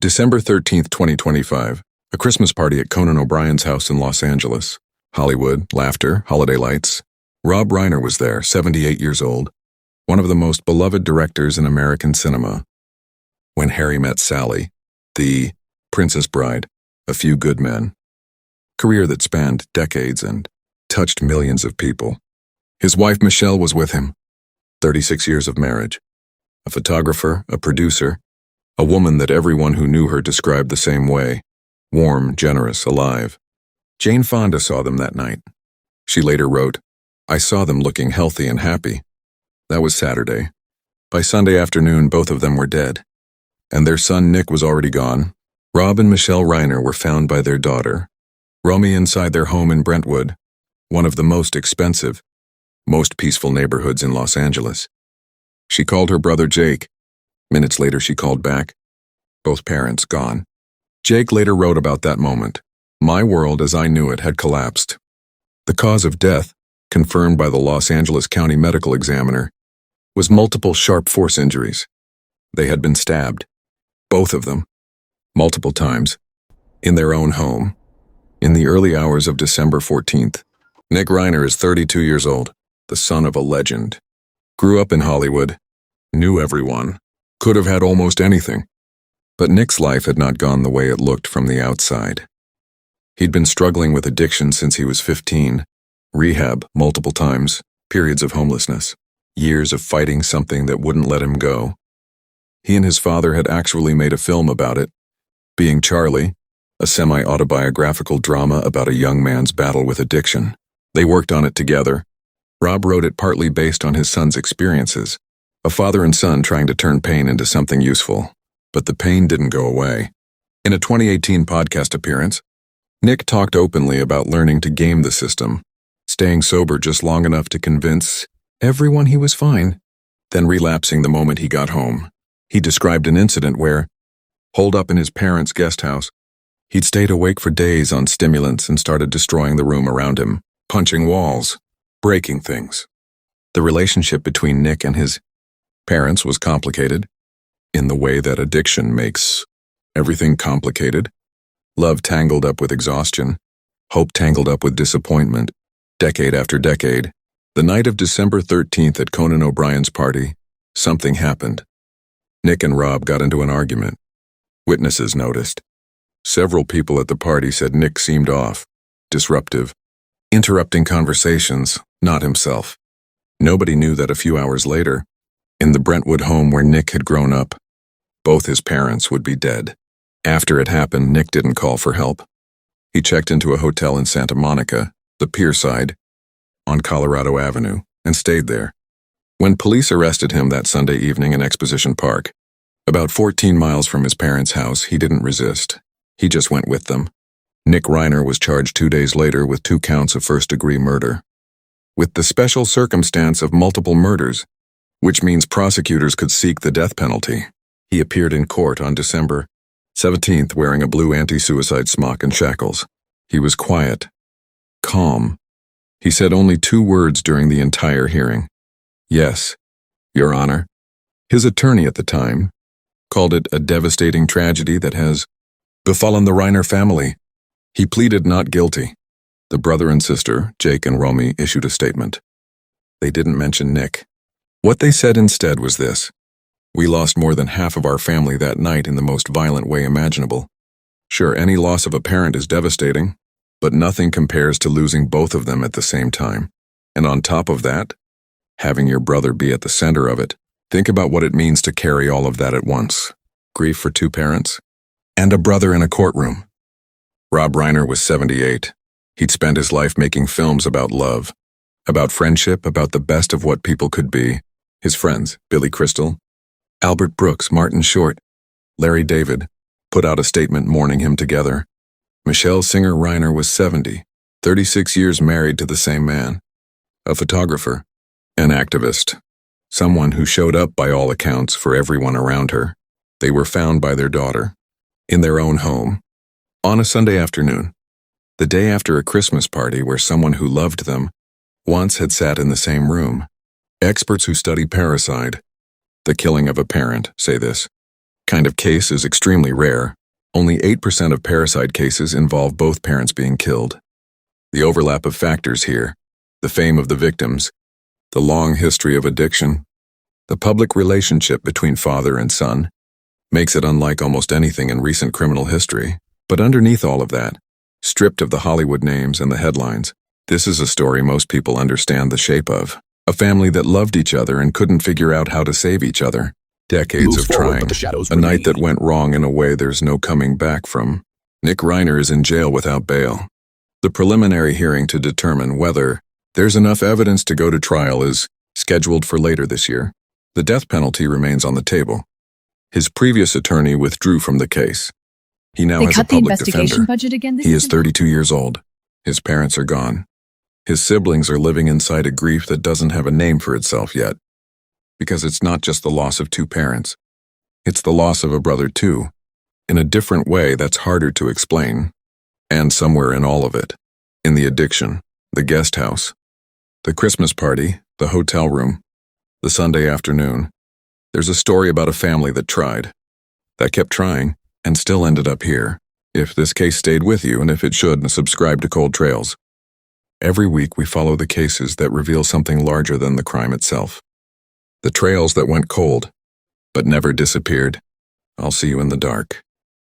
December 13th, 2025. A Christmas party at Conan O'Brien's house in Los Angeles. Hollywood, laughter, holiday lights. Rob Reiner was there, 78 years old, one of the most beloved directors in American cinema. When Harry Met Sally, The Princess Bride, A Few Good Men. Career that spanned decades and touched millions of people. His wife Michele was with him. 36 years of marriage. A photographer, a producer, a woman that everyone who knew her described the same way. Warm, generous, alive. Jane Fonda saw them that night. She later wrote, "I saw them looking healthy and happy." That was Saturday. By Sunday afternoon, both of them were dead. And their son Nick was already gone. Rob and Michele Reiner were found by their daughter, Romy, inside their home in Brentwood, one of the most expensive, most peaceful neighborhoods in Los Angeles. She called her brother Jake. Minutes later, she called back. Both parents gone. Jake later wrote about that moment. "My world as I knew it had collapsed." The cause of death, confirmed by the Los Angeles County Medical Examiner, was multiple sharp force injuries. They had been stabbed. Both of them. Multiple times. In their own home. In the early hours of December 14th. Nick Reiner is 32 years old, the son of a legend. Grew up in Hollywood. Knew everyone. Could have had almost anything. But Nick's life had not gone the way it looked from the outside. He'd been struggling with addiction since he was 15, rehab multiple times, periods of homelessness, years of fighting something that wouldn't let him go. He and his father had actually made a film about it, Being Charlie, a semi-autobiographical drama about a young man's battle with addiction. They worked on it together. Rob wrote it partly based on his son's experiences, a father and son trying to turn pain into something useful. But the pain didn't go away. In a 2018 podcast appearance, Nick talked openly about learning to game the system, staying sober just long enough to convince everyone he was fine, then relapsing the moment he got home. He described an incident where, holed up in his parents' guest house, he'd stayed awake for days on stimulants and started destroying the room around him, punching walls, breaking things. The relationship between Nick and his parents was complicated, in the way that addiction makes everything complicated. Love tangled up with exhaustion, hope tangled up with disappointment, decade after decade. The night of December 13th at Conan O'Brien's party, something happened. Nick and Rob got into an argument. Witnesses noticed. Several people at the party said Nick seemed off, disruptive, interrupting conversations, not himself. Nobody knew that a few hours later, in the Brentwood home where Nick had grown up, both his parents would be dead. After it happened, Nick didn't call for help. He checked into a hotel in Santa Monica, the pier side, on Colorado Avenue, and stayed there. When police arrested him that Sunday evening in Exposition Park, about 14 miles from his parents' house, he didn't resist. He just went with them. Nick Reiner was charged 2 days later with 2 counts of first-degree murder, with the special circumstance of multiple murders, which means prosecutors could seek the death penalty. He appeared in court on December 17th wearing a blue anti-suicide smock and shackles. He was quiet, calm. He said only 2 words during the entire hearing. "Yes, Your Honor." His attorney at the time called it a devastating tragedy that has befallen the Reiner family. He pleaded not guilty. The brother and sister, Jake and Romy, issued a statement. They didn't mention Nick. What they said instead was this: "We lost more than half of our family that night in the most violent way imaginable. Sure, any loss of a parent is devastating, but nothing compares to losing both of them at the same time. And on top of that, having your brother be at the center of it. Think about what it means to carry all of that at once. Grief for 2 parents, and a brother in a courtroom." Rob Reiner was 78. He'd spent his life making films about love, about friendship, about the best of what people could be. His friends, Billy Crystal, Albert Brooks, Martin Short, Larry David, put out a statement mourning him together. Michele Singer Reiner was 70, 36 years married to the same man. A photographer, an activist, someone who showed up by all accounts for everyone around her. They were found by their daughter, in their own home, on a Sunday afternoon, the day after a Christmas party where someone who loved them once had sat in the same room. Experts who study parricide, the killing of a parent, say this: kind of case is extremely rare. Only 8% of parricide cases involve both parents being killed. The overlap of factors here, the fame of the victims, the long history of addiction, the public relationship between father and son, makes it unlike almost anything in recent criminal history. But underneath all of that, stripped of the Hollywood names and the headlines, this is a story most people understand the shape of. A family that loved each other and couldn't figure out how to save each other. Decades of trying. A night that went wrong in a way there's no coming back from. Nick Reiner is in jail without bail. The preliminary hearing to determine whether there's enough evidence to go to trial is scheduled for later this year. The death penalty remains on the table. His previous attorney withdrew from the case. He now has a public defender. He is 32 years old. His parents are gone. His siblings are living inside a grief that doesn't have a name for itself yet. Because it's not just the loss of two parents. It's the loss of a brother too, in a different way that's harder to explain. And somewhere in all of it, in the addiction, the guest house, the Christmas party, the hotel room, the Sunday afternoon, there's a story about a family that tried, that kept trying, and still ended up here. If this case stayed with you, and if it should, subscribe to Cold Trails. Every week we follow the cases that reveal something larger than the crime itself. The trails that went cold, but never disappeared. I'll see you in the dark.